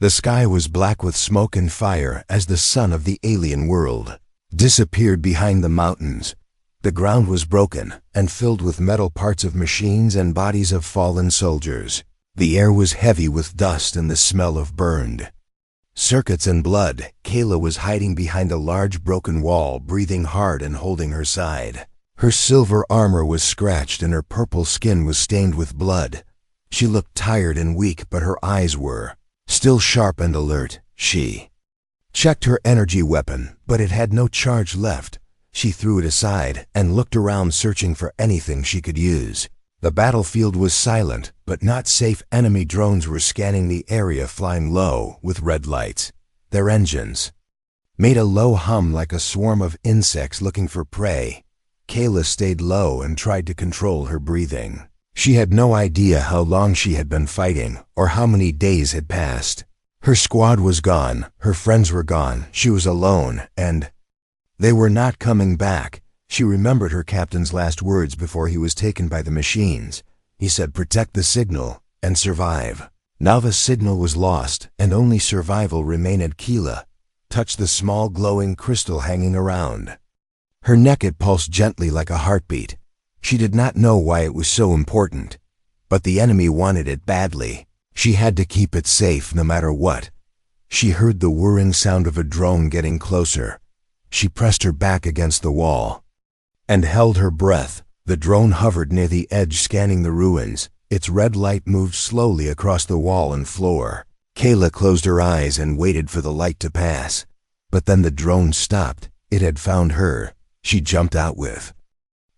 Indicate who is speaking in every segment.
Speaker 1: The sky was black with smoke and fire as the sun of the alien world disappeared behind the mountains. The ground was broken and filled with metal parts of machines and bodies of fallen soldiers. The air was heavy with dust and the smell of burned circuits and blood. Kayla was hiding behind a large broken wall, breathing hard and holding her side. Her silver armor was scratched and her purple skin was stained with blood. She looked tired and weak, but her eyes were still sharp and alert. She checked her energy weapon, but it had no charge left. She threw it aside and looked around, searching for anything she could use. The battlefield was silent, but not safe. Enemy drones were scanning the area, flying low with red lights. Their engines made a low hum like a swarm of insects looking for prey. Kayla stayed low and tried to control her breathing. She had no idea how long she had been fighting or how many days had passed. Her squad was gone, her friends were gone, she was alone, and they were not coming back. She remembered her captain's last words before he was taken by the machines. He said, "Protect the signal and survive." Now the signal was lost and only survival remained. Kayla touched the small glowing crystal hanging around her neck. It pulsed gently like a heartbeat. She did not know why it was so important, but the enemy wanted it badly. She had to keep it safe no matter what. She heard the whirring sound of a drone getting closer. She pressed her back against the wall and held her breath. The drone hovered near the edge, scanning the ruins. Its red light moved slowly across the wall and floor. Kayla closed her eyes and waited for the light to pass. But then the drone stopped. It had found her. She jumped out with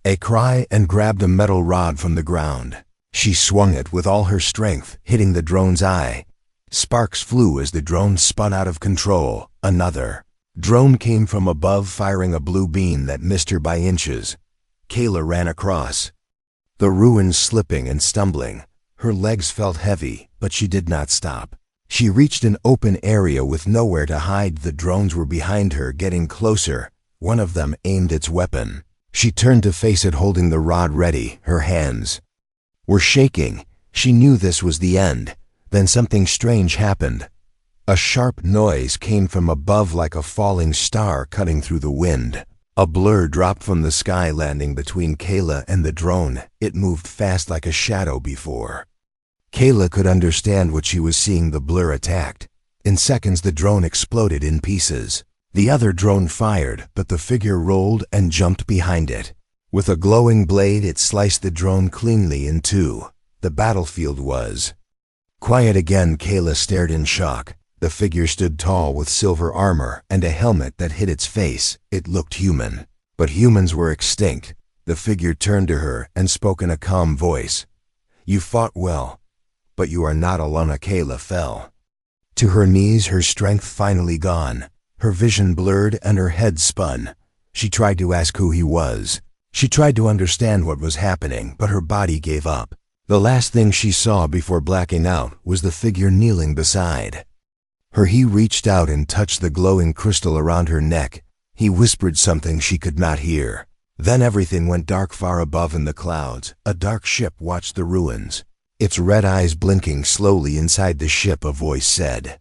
Speaker 1: a cry and grabbed a metal rod from the ground. She swung it with all her strength, hitting the drone's eye. Sparks flew as the drone spun out of control. Another drone came from above, firing a blue beam that missed her by inches. Kayla ran across the ruins, slipping and stumbling. Her legs felt heavy, but she did not stop. She reached an open area with nowhere to hide. The drones were behind her, getting closer. One of them aimed its weapon. She turned to face it, holding the rod ready. Her hands were shaking. She knew this was the end. Then something strange happened. A sharp noise came from above, like a falling star cutting through the wind. A blur dropped from the sky, landing between Kayla and the drone. It moved fast like a shadow before Kayla could understand what she was seeing. The blur attacked. In seconds, the drone exploded in pieces. The other drone fired, but the figure rolled and jumped behind it. With a glowing blade, it sliced the drone cleanly in two. The battlefield was quiet again. Kayla stared in shock. The figure stood tall with silver armor and a helmet that hid its face. It looked human, but humans were extinct. The figure turned to her and spoke in a calm voice. "You fought well, but you are not alone." Kayla fell to her knees, her strength finally gone. Her vision blurred and her head spun. She tried to ask who he was. She tried to understand what was happening, but her body gave up. The last thing she saw before blacking out was the figure kneeling beside her. He reached out and touched the glowing crystal around her neck. He whispered something she could not hear. Then everything went dark. Far above in the clouds, a dark ship watched the ruins. Its red eyes blinking slowly. Inside the ship, a voice said,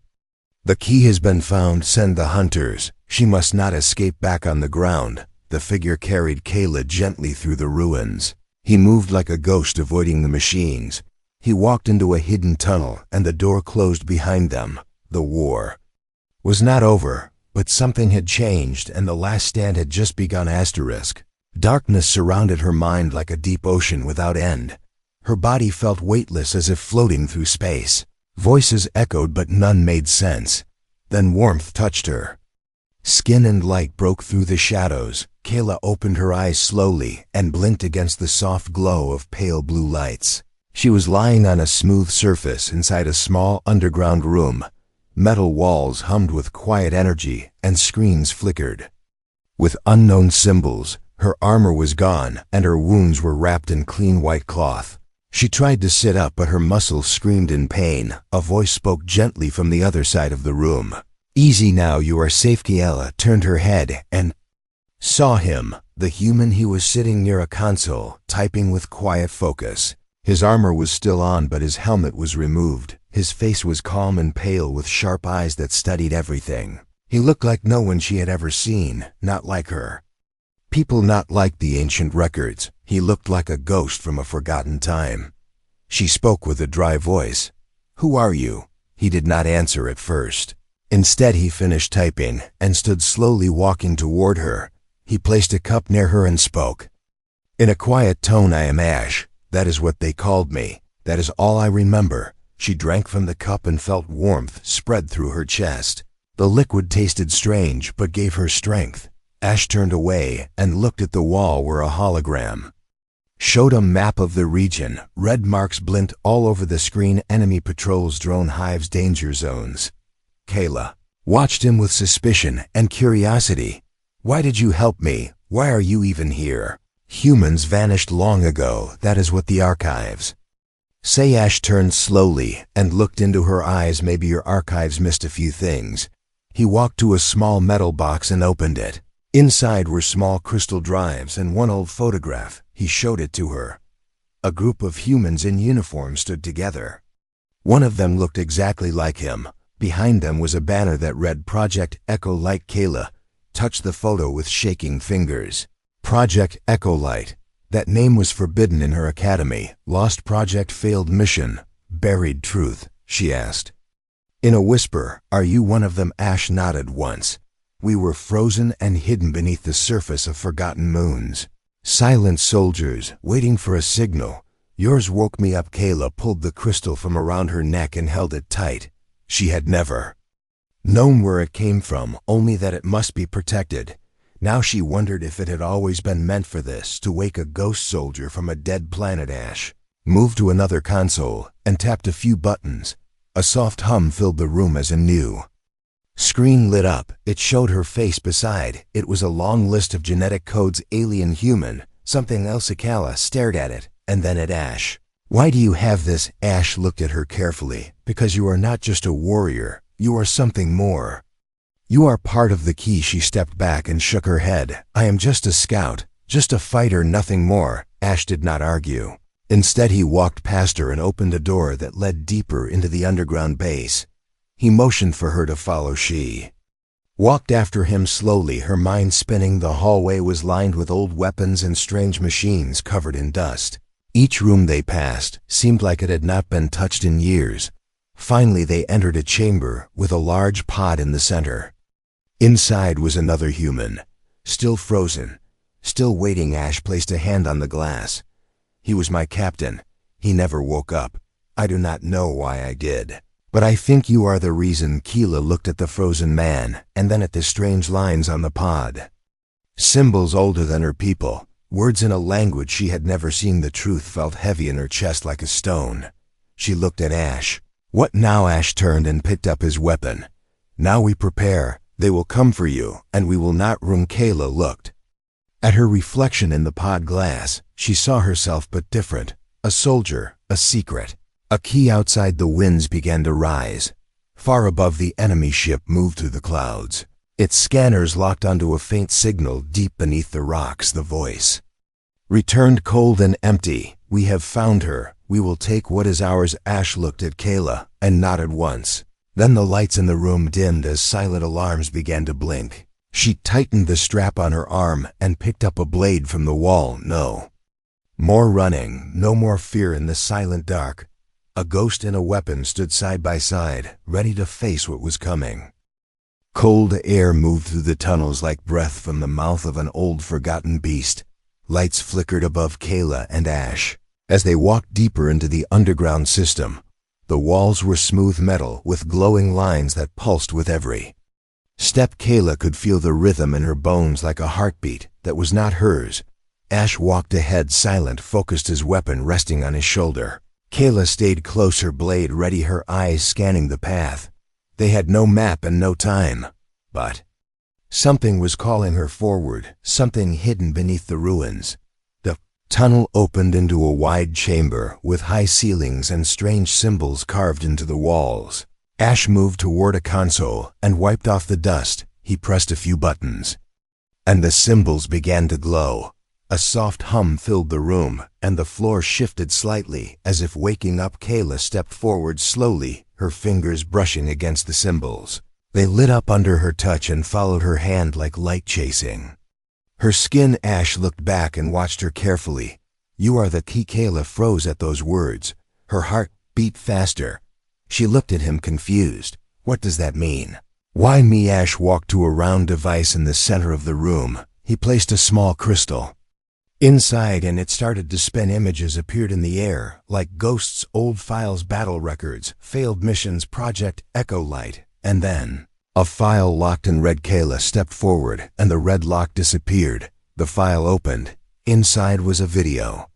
Speaker 1: "The key has been found. Send the hunters. She must not escape." Back on the ground, the figure carried Kayla gently through the ruins. He moved like a ghost, avoiding the machines. He walked into a hidden tunnel, and the door closed behind them. The war was not over, but something had changed, and the last stand had just begun. Darkness surrounded her mind like a deep ocean without end. Her body felt weightless, as if floating through space. Voices echoed, but none made sense. Then warmth touched her skin and light broke through the shadows. Kayla opened her eyes slowly and blinked against the soft glow of pale blue lights. She was lying on a smooth surface inside a small underground room. Metal walls hummed with quiet energy, and screens flickered with unknown symbols. Her armor was gone, and her wounds were wrapped in clean white cloth. She tried to sit up, but her muscles screamed in pain. A voice spoke gently from the other side of the room. "Easy now, you are safe." Kayla turned her head and saw him, the human. He was sitting near a console, typing with quiet focus. His armor was still on, but his helmet was removed. His face was calm and pale with sharp eyes that studied everything. He looked like no one she had ever seen, not like her. People not like the ancient records. He looked like a ghost from a forgotten time. She spoke with a dry voice. "Who are you?" He did not answer at first. Instead, he finished typing and stood slowly walking toward her. He placed a cup near her and spoke. In a quiet tone, "I am Ash. That is what they called me. That is all I remember." She drank from the cup and felt warmth spread through her chest. The liquid tasted strange but gave her strength. Ash turned away and looked at the wall where a hologram showed a map of the region. Red marks blinked all over the screen. Enemy patrols, drone hives, danger zones. Kayla watched him with suspicion and curiosity. "Why did you help me? Why are you even here?" "Humans vanished long ago. That is what the archives say." Ash turned slowly and looked into her eyes. "Maybe your archives missed a few things." He walked to a small metal box and opened it. Inside were small crystal drives and one old photograph. He showed it to her. A group of humans in uniform stood together. One of them looked exactly like him. Behind them was a banner that read Project Echo Light. Kayla touched the photo with shaking fingers. Project Echo Light. That name was forbidden in her academy. Lost project, failed mission, buried truth, she asked. In a whisper, "Are you one of them?" Ash nodded once. "We were frozen and hidden beneath the surface of forgotten moons. Silent soldiers, waiting for a signal. Yours woke me up." Kayla pulled the crystal from around her neck and held it tight. She had never known where it came from, only that it must be protected. Now she wondered if it had always been meant for this, to wake a ghost soldier from a dead planet. Ash moved to another console and tapped a few buttons. A soft hum filled the room as a new screen lit up. It showed her face beside. It was a long list of genetic codes: alien, human, something else. Kayla stared at it, and then at Ash. "Why do you have this?" Ash looked at her carefully. "Because you are not just a warrior. You are something more. You are part of the key." She stepped back and shook her head. "I am just a scout, just a fighter, nothing more." Ash did not argue. Instead, he walked past her and opened a door that led deeper into the underground base. He motioned for her to follow. She walked after him slowly, her mind spinning. The hallway was lined with old weapons and strange machines covered in dust. Each room they passed seemed like it had not been touched in years. Finally, they entered a chamber with a large pod in the center. Inside was another human, still frozen, still waiting. Ash placed a hand on the glass. "He was my captain. He never woke up. I do not know why I did. But I think you are the reason." Kayla looked at the frozen man and then at the strange lines on the pod. Symbols older than her people, words in a language she had never seen. The truth felt heavy in her chest like a stone. She looked at Ash. "What now?" Ash turned and picked up his weapon. "Now we prepare. They will come for you, and we will not room." Kayla looked at her reflection in the pod glass. She saw herself but different. A soldier, a secret, a key. Outside, the winds began to rise. Far above, the enemy ship moved through the clouds. Its scanners locked onto a faint signal deep beneath the rocks. The voice returned cold and empty. "We have found her. We will take what is ours." Ash looked at Kayla and nodded once. Then the lights in the room dimmed as silent alarms began to blink. She tightened the strap on her arm and picked up a blade from the wall. No more running, no more fear in the silent dark. A ghost and a weapon stood side by side, ready to face what was coming. Cold air moved through the tunnels like breath from the mouth of an old forgotten beast. Lights flickered above Kayla and Ash as they walked deeper into the underground system. The walls were smooth metal with glowing lines that pulsed with every step. Kayla could feel the rhythm in her bones like a heartbeat that was not hers. Ash walked ahead, silent, focused, his weapon resting on his shoulder. Kayla stayed close, her blade ready, her eyes scanning the path. They had no map and no time, but something was calling her forward, something hidden beneath the ruins. The tunnel opened into a wide chamber with high ceilings and strange symbols carved into the walls. Ash moved toward a console and wiped off the dust. He pressed a few buttons, and the symbols began to glow. A soft hum filled the room, and the floor shifted slightly, as if waking up. Kayla stepped forward slowly, her fingers brushing against the symbols. They lit up under her touch and followed her hand like light chasing. Her skin. Ash looked back and watched her carefully. "You are the key." Kayla froze at those words. Her heart beat faster. She looked at him confused. "What does that mean?" "Why me?" Ash walked to a round device in the center of the room. He placed a small crystal inside, and it started to spin. Images appeared in the air, like ghosts, old files, battle records, failed missions, Project Echo Light. And then a file locked in red. Kayla stepped forward, and the red lock disappeared. The file opened. Inside was a video.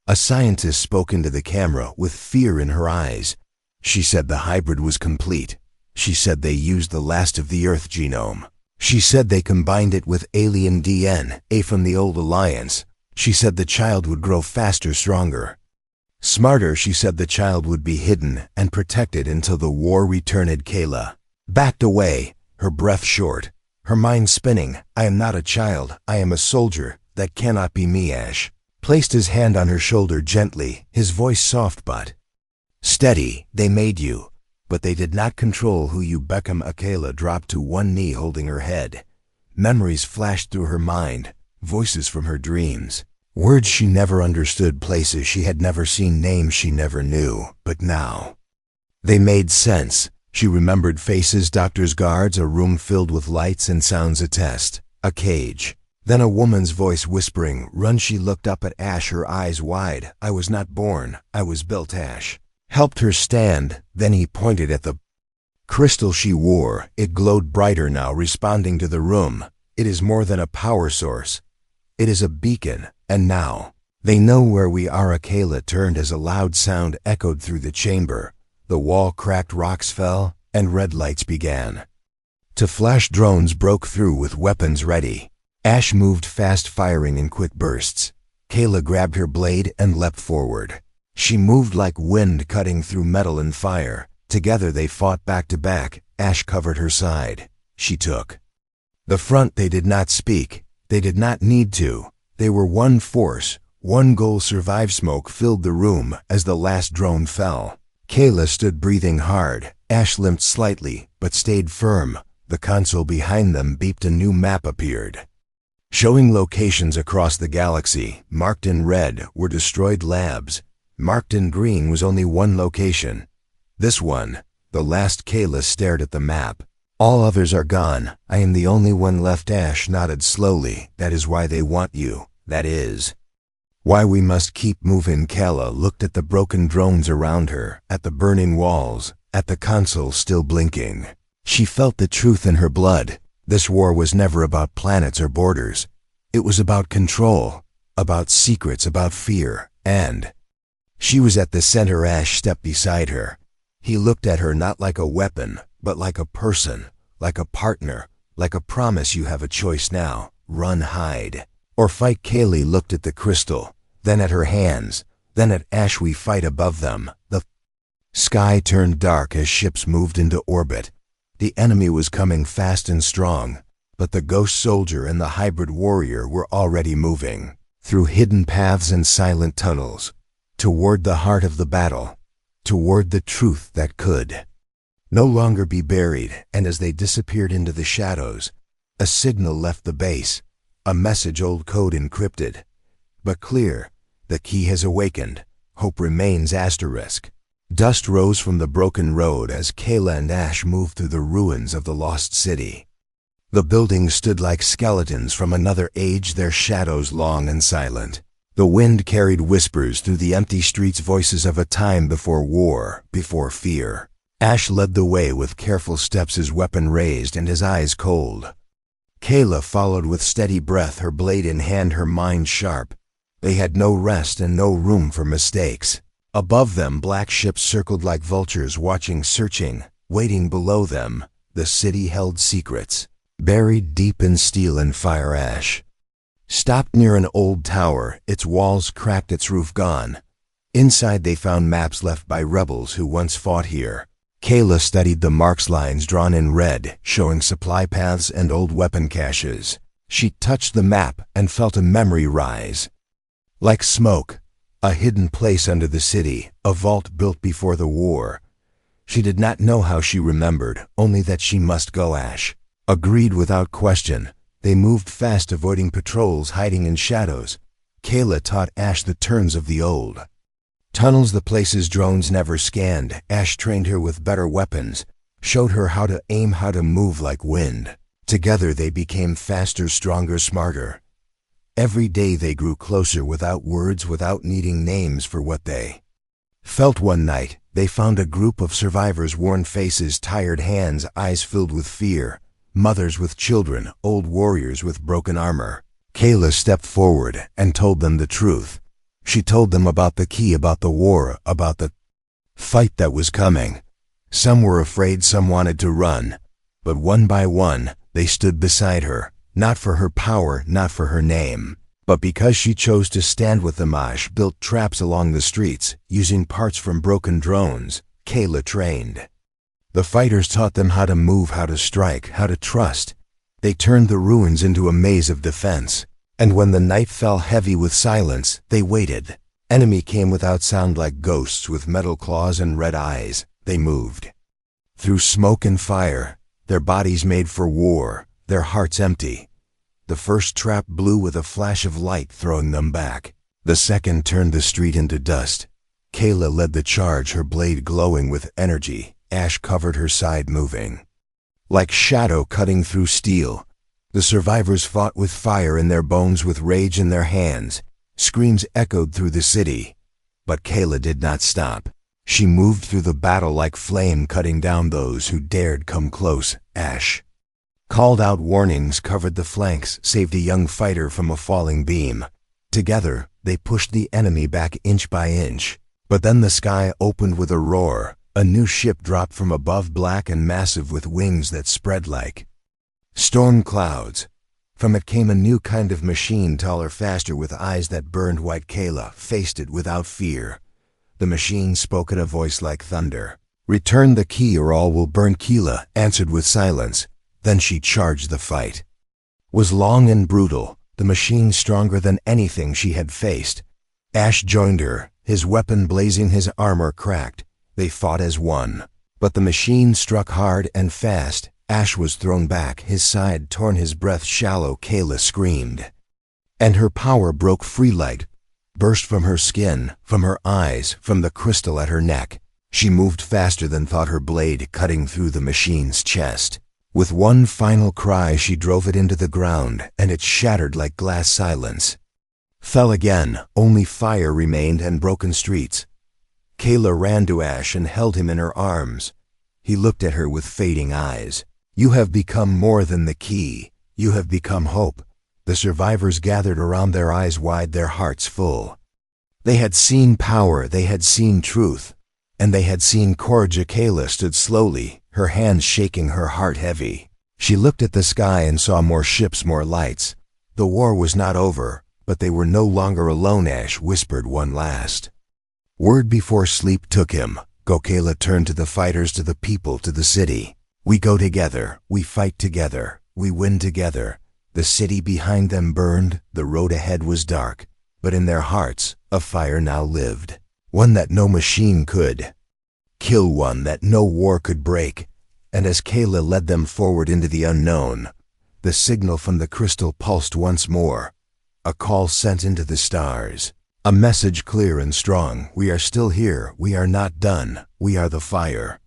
Speaker 1: A scientist spoke into the camera with fear in her eyes. She said the hybrid was complete. She said they used the last of the Earth genome. She said they combined it with alien DNA from the old alliance. She said the child would grow faster, stronger, smarter. She said the child would be hidden and protected until the war returned. Kayla backed away, her breath short, her mind spinning. "I am not a child. I am a soldier. That cannot be me." Ash placed his hand on her shoulder gently, his voice soft but steady. "They made you, but they did not control who you become." Kayla dropped to one knee, holding her head. Memories flashed through her mind, voices from her dreams, words she never understood, places she had never seen, names she never knew. But now they made sense. She remembered faces, doctors, guards, a room filled with lights and sounds, a test, a cage. Then a woman's voice whispering, "Run." She looked up at Ash, her eyes wide. "I was not born, I was built." Ash helped her stand, then he pointed at the crystal she wore. It glowed brighter now, responding to the room. "It is more than a power source. It is a beacon, and now they know where we are." Kayla turned as a loud sound echoed through the chamber. The wall cracked, rocks fell, and red lights began to flash. Drones broke through with weapons ready. Ash moved fast, firing in quick bursts. Kayla grabbed her blade and leapt forward. She moved like wind, cutting through metal and fire. Together they fought back to back. Ash covered her side. She took the front. They did not speak. They did not need to. They were one force, one goal: survive. Smoke filled the room as the last drone fell. Kayla stood breathing hard. Ash limped slightly, but stayed firm. The console behind them beeped. A new map appeared, showing locations across the galaxy. Marked in red were destroyed labs. Marked in green was only one location. This one, the last. Kayla stared at the map. "All others are gone. I am the only one left." Ash nodded slowly. "That is why they want you. That is why we must keep moving." Kayla looked at the broken drones around her, at the burning walls, at the console still blinking. She felt the truth in her blood. This war was never about planets or borders. It was about control, about secrets, about fear, and she was at the center. Ash stepped beside her. He looked at her not like a weapon, but like a person, like a partner, like a promise. "You have a choice now. Run, hide, or fight." Kayla looked at the crystal, then at her hands, then at Ash. "We fight." Above them, the sky turned dark as ships moved into orbit. The enemy was coming fast and strong, but the ghost soldier and the hybrid warrior were already moving through hidden paths and silent tunnels, toward the heart of the battle, toward the truth that could no longer be buried. And as they disappeared into the shadows, a signal left the base, a message, old code encrypted, but clear. "The key has awakened. Hope remains." Asterisk. Dust rose from the broken road as Kayla and Ash moved through the ruins of the lost city. The buildings stood like skeletons from another age, their shadows long and silent. The wind carried whispers through the empty streets, voices of a time before war, before fear. Ash led the way with careful steps, his weapon raised and his eyes cold. Kayla followed with steady breath, her blade in hand, her mind sharp. They had no rest and no room for mistakes. Above them, black ships circled like vultures, watching, searching, waiting. Below them, the city held secrets, buried deep in steel and fire. Ash stopped near an old tower, its walls cracked, its roof gone. Inside they found maps left by rebels who once fought here. Kayla studied the marks, lines drawn in red, showing supply paths and old weapon caches. She touched the map and felt a memory rise. Like smoke, a hidden place under the city, a vault built before the war. She did not know how she remembered, only that she must go. Ash agreed without question. They moved fast, avoiding patrols, hiding in shadows. Kayla taught Ash the turns of the old tunnels, the places drones never scanned. Ash trained her with better weapons, showed her how to aim, how to move like wind. Together they became faster, stronger, smarter. Every day they grew closer, without words, without needing names for what they felt. One night, they found a group of survivors, worn faces, tired hands, eyes filled with fear, mothers with children, old warriors with broken armor. Kayla stepped forward and told them the truth. She told them about the key, about the war, about the fight that was coming. Some were afraid, some wanted to run, but one by one, they stood beside her, not for her power, not for her name, but because she chose to stand with them. Ash built traps along the streets, using parts from broken drones. Kayla trained the fighters, taught them how to move, how to strike, how to trust. They turned the ruins into a maze of defense. And when the night fell heavy with silence, they waited. Enemy came without sound, like ghosts with metal claws and red eyes. They moved through smoke and fire, their bodies made for war, their hearts empty. The first trap blew with a flash of light, throwing them back. The second turned the street into dust. Kayla led the charge, her blade glowing with energy. Ash covered her side, moving like shadow cutting through steel. The survivors fought with fire in their bones, with rage in their hands. Screams echoed through the city. But Kayla did not stop. She moved through the battle like flame, cutting down those who dared come close. Ash called out warnings, covered the flanks, saved a young fighter from a falling beam. Together, they pushed the enemy back inch by inch. But then the sky opened with a roar. A new ship dropped from above, black and massive, with wings that spread like storm clouds. From it came a new kind of machine, taller, faster, with eyes that burned white. Kayla faced it without fear. The machine spoke in a voice like thunder. "Return the key or all will burn." Kayla answered with silence. Then she charged. The fight was long and brutal, the machine stronger than anything she had faced. Ash joined her, his weapon blazing, his armor cracked. They fought as one. But the machine struck hard and fast. Ash was thrown back, his side torn, his breath shallow. Kayla screamed, and her power broke free. Light burst from her skin, from her eyes, from the crystal at her neck. She moved faster than thought, her blade cutting through the machine's chest. With one final cry, she drove it into the ground, and it shattered like glass. Silence fell again. Only fire remained and broken streets. Kayla ran to Ash and held him in her arms. He looked at her with fading eyes. "You have become more than the key. You have become hope." The survivors gathered around, their eyes wide, their hearts full. They had seen power, they had seen truth, and they had seen courage. Kayla stood slowly, her hands shaking, her heart heavy. She looked at the sky and saw more ships, more lights. The war was not over, but they were no longer alone. Ash whispered one last word before sleep took him. "Go." Kayla turned to the fighters, to the people, to the city. "We go together, we fight together, we win together." The city behind them burned, the road ahead was dark, but in their hearts a fire now lived, one that no machine could kill, one that no war could break. And as Kayla led them forward into the unknown, the signal from the crystal pulsed once more, a call sent into the stars. A message clear and strong: "We are still here, we are not done, we are the fire."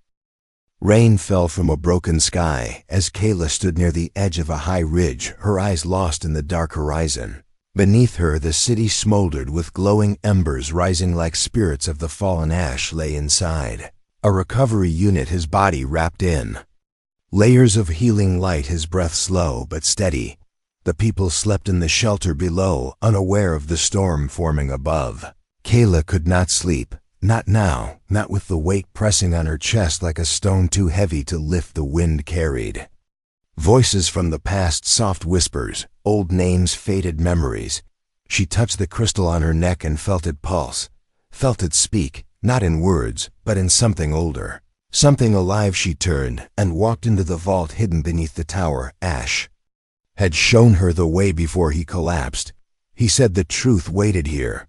Speaker 1: Rain fell from a broken sky as Kayla stood near the edge of a high ridge, her eyes lost in the dark horizon. Beneath her, the city smoldered with glowing embers rising like spirits of the fallen. Ash lay inside a recovery unit, his body wrapped in layers of healing light, his breath slow but steady. The people slept in the shelter below, unaware of the storm forming above. Kayla could not sleep, not now, not with the weight pressing on her chest like a stone too heavy to lift. The wind carried voices from the past, soft whispers, old names, faded memories. She touched the crystal on her neck and felt it pulse, felt it speak, not in words, but in something older, something alive. She turned and walked into the vault hidden beneath the tower. Ash had shown her the way before he collapsed. He said the truth waited here.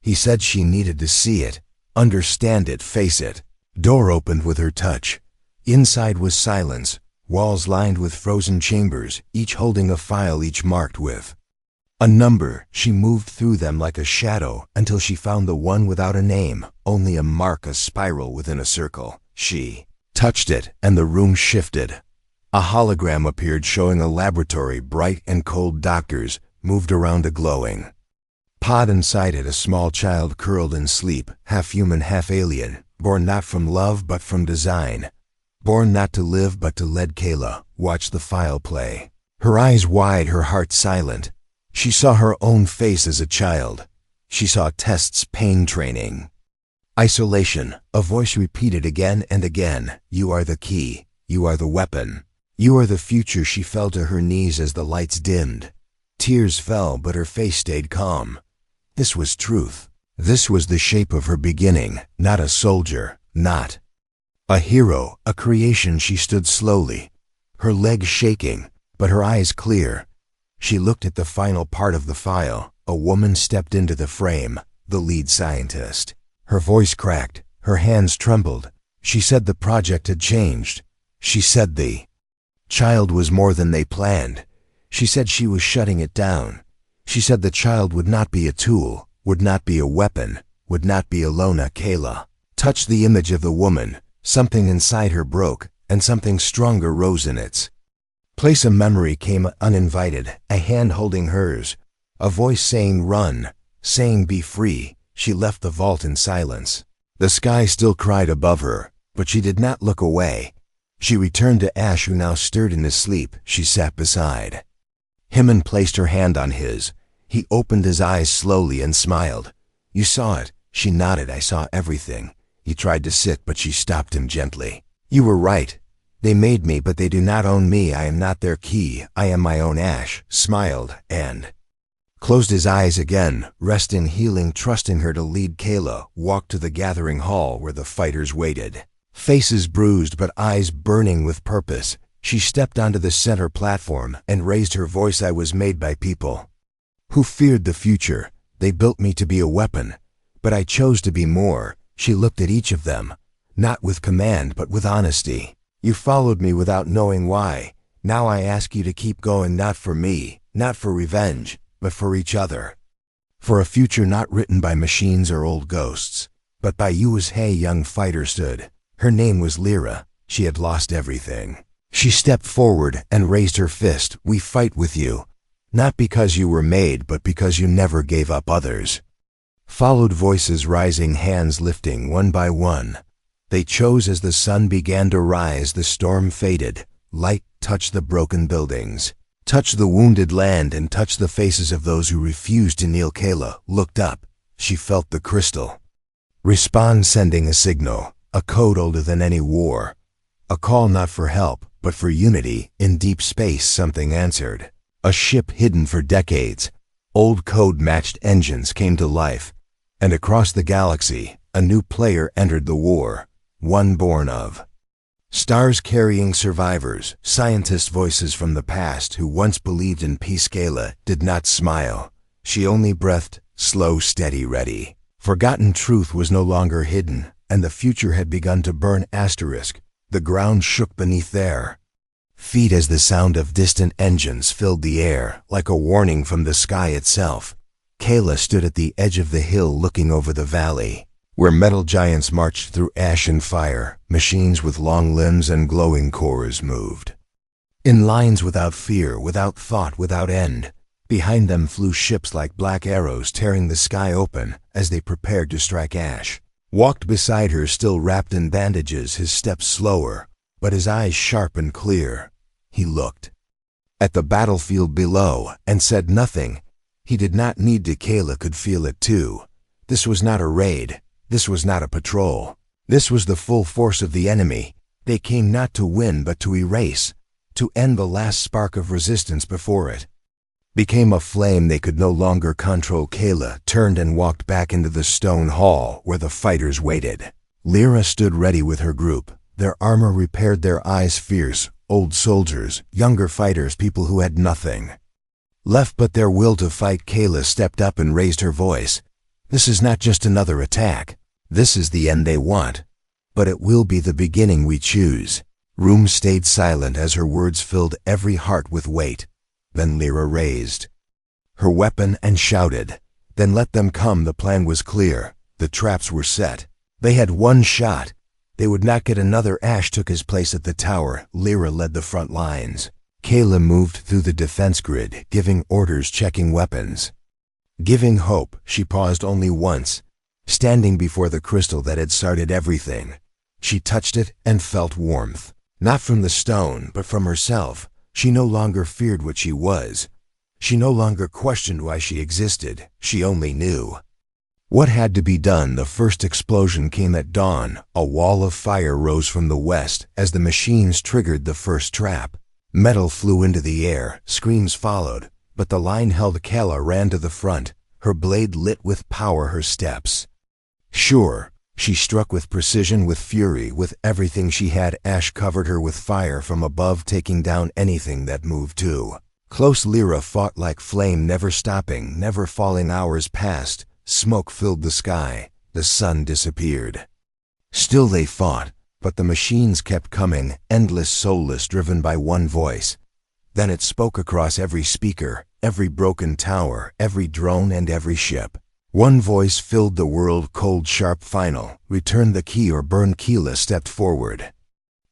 Speaker 1: He said she needed to see it, understand it, face it. Door opened with her touch. Inside was silence, walls lined with frozen chambers, each holding a file, each marked with a number. She moved through them like a shadow until she found the one without a name, only a mark, a spiral within a circle. She touched it, and the room shifted. A hologram appeared showing a laboratory, bright and cold. Doctors moved around a glowing pod. Inside it, a small child curled in sleep, half human, half alien, born not from love but from design. Born not to live but to lead. Kayla watched the file play, her eyes wide, her heart silent. She saw her own face as a child. She saw tests, pain training, isolation. A voice repeated again and again, "You are the key. You are the weapon. You are the future." She fell to her knees as the lights dimmed. Tears fell, but her face stayed calm. This was truth. This was the shape of her beginning, not a soldier, not a hero, a creation. She stood slowly, her legs shaking, but her eyes clear. She looked at the final part of the file. A woman stepped into the frame, the lead scientist. Her voice cracked, her hands trembled. She said the project had changed. She said the child was more than they planned. She said she was shutting it down. She said the child would not be a tool, would not be a weapon, would not be alone. Kayla touched the image of the woman. Something inside her broke, and something stronger rose in its place. A memory came uninvited, a hand holding hers, a voice saying run, saying be free. She left the vault in silence. The sky still cried above her, but she did not look away. She returned to Ash, who now stirred in his sleep. She sat beside him and placed her hand on his. He opened his eyes slowly and smiled. "You saw it." She nodded. "I saw everything." He tried to sit, but she stopped him gently. "You were right. They made me, but they do not own me. I am not their key. I am my own." Ash smiled and closed his eyes again, resting, healing, trusting her to lead. Kayla walked to the gathering hall where the fighters waited. Faces bruised but eyes burning with purpose. She stepped onto the center platform and raised her voice. "I was made by people who feared the future. They built me to be a weapon, but I chose to be more." She looked at each of them, not with command but with honesty. "You followed me without knowing why. Now I ask you to keep going, not for me, not for revenge, but for each other. For a future not written by machines or old ghosts, but by you." As Hey, young fighter, stood. Her name was Lyra. She had lost everything. She stepped forward and raised her fist. "We fight with you, not because you were made, but because you never gave up others." Followed voices rising, hands lifting one by one. They chose as the sun began to rise. The storm faded. Light touched the broken buildings, touched the wounded land, and touched the faces of those who refused to kneel. Kayla looked up. She felt the crystal respond, sending a signal, a code older than any war. A call not for help, but for unity. In deep space something answered. A ship hidden for decades. Old code-matched engines came to life. And across the galaxy, a new player entered the war. One born of stars, carrying survivors, scientist voices from the past who once believed in peace. Kayla did not smile. She only breathed, slow, steady, ready. Forgotten truth was no longer hidden, and the future had begun to burn. The ground shook beneath their feet as the sound of distant engines filled the air, like a warning from the sky itself. Kayla stood at the edge of the hill, looking over the valley, where metal giants marched through ash and fire. Machines with long limbs and glowing cores moved in lines without fear, without thought, without end. Behind them flew ships like black arrows, tearing the sky open as they prepared to strike. Ash walked beside her, still wrapped in bandages, his steps slower, but his eyes sharp and clear. He looked at the battlefield below and said nothing. He did not need to. Kayla could feel it too. This was not a raid. This was not a patrol. This was the full force of the enemy. They came not to win but to erase, to end the last spark of resistance before it became a flame they could no longer control. Kayla turned and walked back into the stone hall where the fighters waited. Lyra stood ready with her group, their armor repaired, their eyes fierce, old soldiers, younger fighters, people who had nothing left but their will to fight. Kayla stepped up and raised her voice. This is not just another attack. This is the end they want. But it will be the beginning we choose. Room stayed silent as her words filled every heart with weight. Then Lyra raised her weapon and shouted, "Then let them come." The plan was clear. The traps were set. They had one shot. They would not get another. Ash took his place at the tower. Lyra led the front lines. Kayla moved through the defense grid, giving orders, checking weapons, giving hope. She paused only once, standing before the crystal that had started everything. She touched it and felt warmth, not from the stone, but from herself. She no longer feared what she was. She no longer questioned why she existed. She only knew what had to be done. The first explosion came at dawn. A wall of fire rose from the west as the machines triggered the first trap. Metal flew into the air, screams followed, but the line held. Kayla ran to the front, her blade lit with power, her steps sure. She struck with precision, with fury, with everything she had. Ash covered her with fire from above, taking down anything that moved too close. Lyra fought like flame, never stopping, never falling. Hours passed. Smoke filled the sky. The sun disappeared. Still they fought, but the machines kept coming, endless, soulless, driven by one voice. Then it spoke across every speaker, every broken tower, every drone and every ship. One voice filled the world, cold, sharp, final. Return the key or burn. Kayla stepped forward,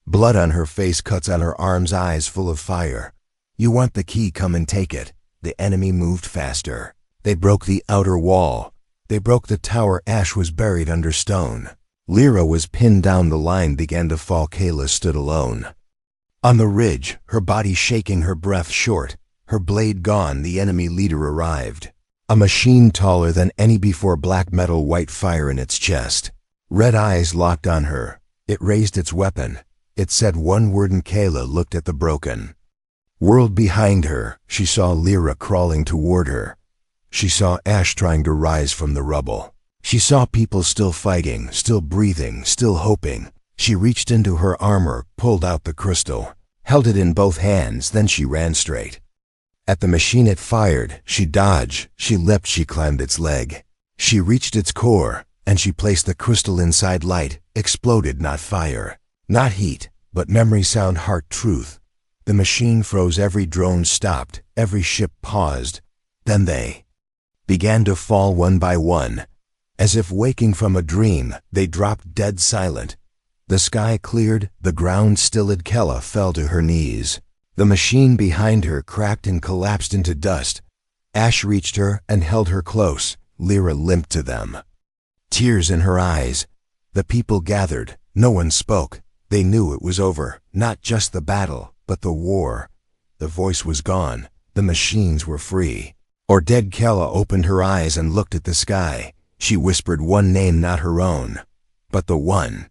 Speaker 1: blood on her face, cuts on her arms, eyes full of fire. You want the key? Come and take it. The enemy moved faster. They broke the outer wall. They broke the tower. Ash was buried under stone. Lyra was pinned down. The line began to fall. Kayla stood alone on the ridge, her body shaking, her breath short, her blade gone. The enemy leader arrived. A machine taller than any before, black metal, white fire in its chest. Red eyes locked on her. It raised its weapon. It said one word, and Kayla looked at the broken world behind her. She saw Lyra crawling toward her. She saw Ash trying to rise from the rubble. She saw people still fighting, still breathing, still hoping. She reached into her armor, pulled out the crystal, held it in both hands. Then she ran straight at the machine. It fired. She dodged, she leapt, she climbed its leg. She reached its core, and she placed the crystal inside. Light exploded, not fire, not heat, but memory, sound, heart, truth. The machine froze. Every drone stopped, every ship paused. Then they began to fall one by one. As if waking from a dream, they dropped dead silent. The sky cleared, the ground stilled. Kayla fell to her knees. The machine behind her cracked and collapsed into dust. Ash reached her and held her close. Lyra limped to them, tears in her eyes. The people gathered. No one spoke. They knew it was over. Not just the battle, but the war. The voice was gone. The machines were free, or dead. Kayla opened her eyes and looked at the sky. She whispered one name, not her own, but the one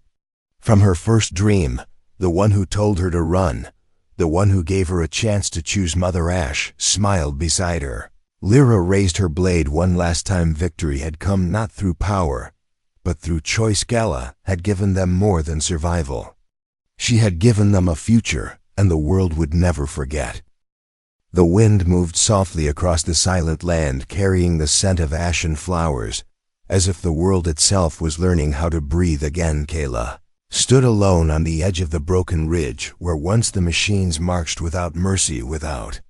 Speaker 1: from her first dream, the one who told her to run, the one who gave her a chance to choose. Mother Ash smiled beside her. Lyra raised her blade one last time. Victory had come not through power, but through choice. Kayla had given them more than survival. She had given them a future, and the world would never forget. The wind moved softly across the silent land, carrying the scent of ash and flowers, as if the world itself was learning how to breathe again. Kayla stood alone on the edge of the broken ridge where once the machines marched, without mercy, without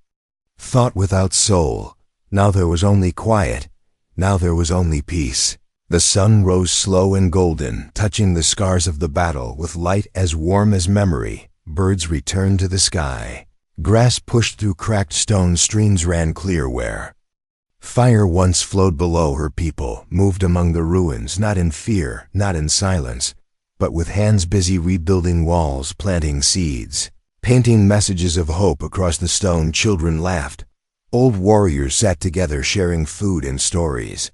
Speaker 1: thought, without soul. Now there was only quiet. Now there was only peace. The sun rose slow and golden, touching the scars of the battle with light as warm as memory. Birds returned to the sky. Grass pushed through cracked stone. Streams ran clear where fire once flowed below. Her people moved among the ruins, not in fear, not in silence, but with hands busy rebuilding walls, planting seeds, painting messages of hope across the stone. Children laughed. Old warriors sat together, sharing food and stories.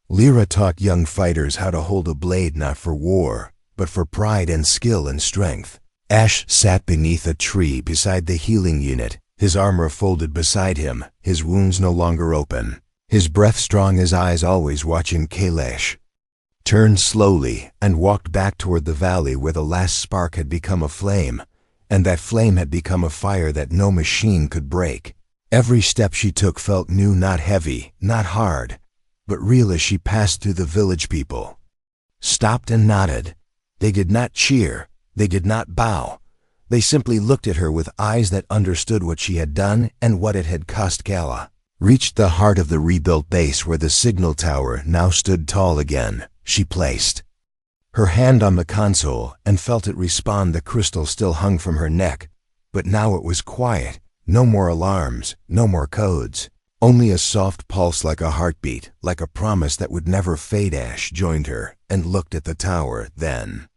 Speaker 1: Lyra taught young fighters how to hold a blade, not for war, but for pride and skill and strength. Ash sat beneath a tree beside the healing unit, his armor folded beside him, his wounds no longer open, his breath strong, his eyes always watching. Kailash turned slowly and walked back toward the valley where the last spark had become a flame. and that flame had become a fire that no machine could break. Every step she took felt new, not heavy, not hard, but real as she passed through the village. People stopped and nodded. They did not cheer, they did not bow. They simply looked at her with eyes that understood what she had done and what it had cost. Kayla reached the heart of the rebuilt base where the signal tower now stood tall again. She placed her hand on the console and felt it respond. The crystal still hung from her neck, but now it was quiet. No more alarms, no more codes. Only a soft pulse, like a heartbeat, like a promise that would never fade. Ash joined her and looked at the tower, then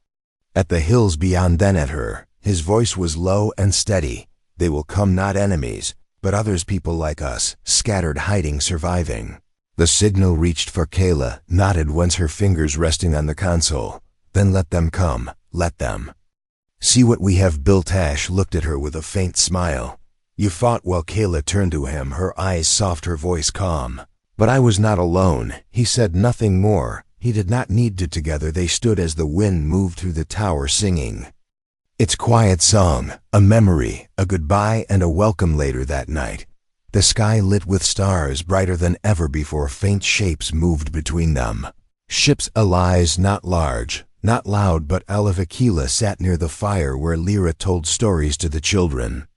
Speaker 1: at the hills beyond, then at her. His voice was low and steady. They will come, not enemies, but others, people like us, scattered, hiding, surviving. The signal reached for Kayla, nodded once, her fingers resting on the console. Then let them come, let them see what we have built. Ash looked at her with a faint smile. You fought well. Kayla turned to him, her eyes soft, her voice calm. But I was not alone. He said nothing more. He did not need to. Together they stood as the wind moved through the tower, singing its quiet song, a memory, a goodbye, and a welcome. Later that night, the sky lit with stars brighter than ever before. Faint shapes moved between them. Ships, allies, not large, not loud, but Kayla sat near the fire where Lyra told stories to the children.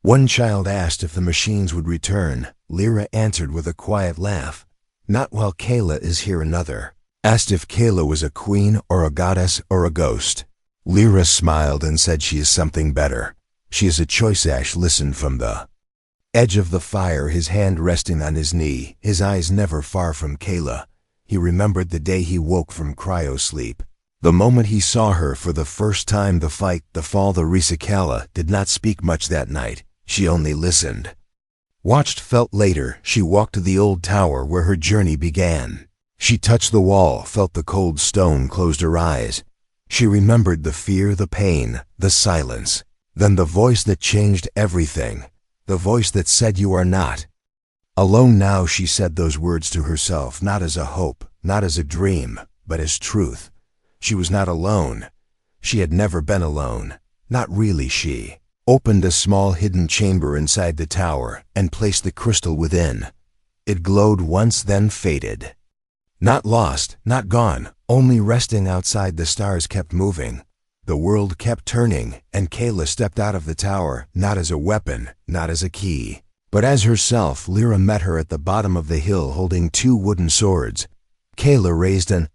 Speaker 1: One child asked if the machines would return. Lyra answered with a quiet laugh, "Not while Kayla is here." Another asked if Kayla was a queen or a goddess or a ghost. Lyra smiled and said, "She is something better. She is a choice." Ash listened from the edge of the fire, his hand resting on his knee, his eyes never far from Kayla. He remembered the day he woke from cryo-sleep. The moment he saw her for the first time, the fight, the fall, the Kayla did not speak much that night. She only listened, watched, felt. Later, she walked to the old tower where her journey began. She touched the wall, felt the cold stone, closed her eyes. She remembered the fear, the pain, the silence. Then the voice that changed everything, the voice that said, "You are not alone now." She said those words to herself, not as a hope, not as a dream, but as truth. She was not alone. She had never been alone. Not really. She opened a small hidden chamber inside the tower and placed the crystal within. It glowed once, then faded. Not lost, not gone, only resting outside. The stars kept moving. The world kept turning, and Kayla stepped out of the tower, not as a weapon, not as a key, but as herself. Lyra met her at the bottom of the hill holding two wooden swords. Kayla raised an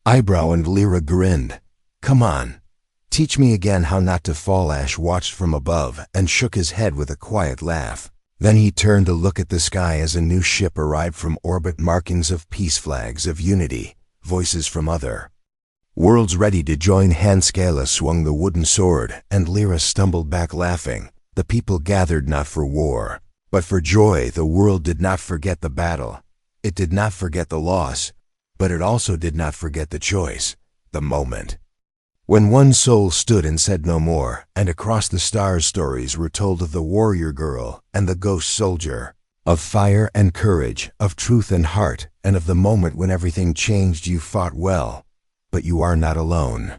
Speaker 1: eyebrow and Lyra grinned. "Come on. Teach me again how not to fall." Ash watched from above and shook his head with a quiet laugh. Then he turned to look at the sky as a new ship arrived from orbit, markings of peace, flags of unity, voices from other worlds ready to join hands. Kayla swung the wooden sword and Lyra stumbled back laughing. The people gathered not for war, but for joy. The world did not forget the battle. It did not forget the loss, but it also did not forget the choice, the moment when one soul stood and said no more. And across the stars stories were told of the warrior girl and the ghost soldier, of fire and courage, of truth and heart, and of the moment when everything changed. You fought well, but you are not alone.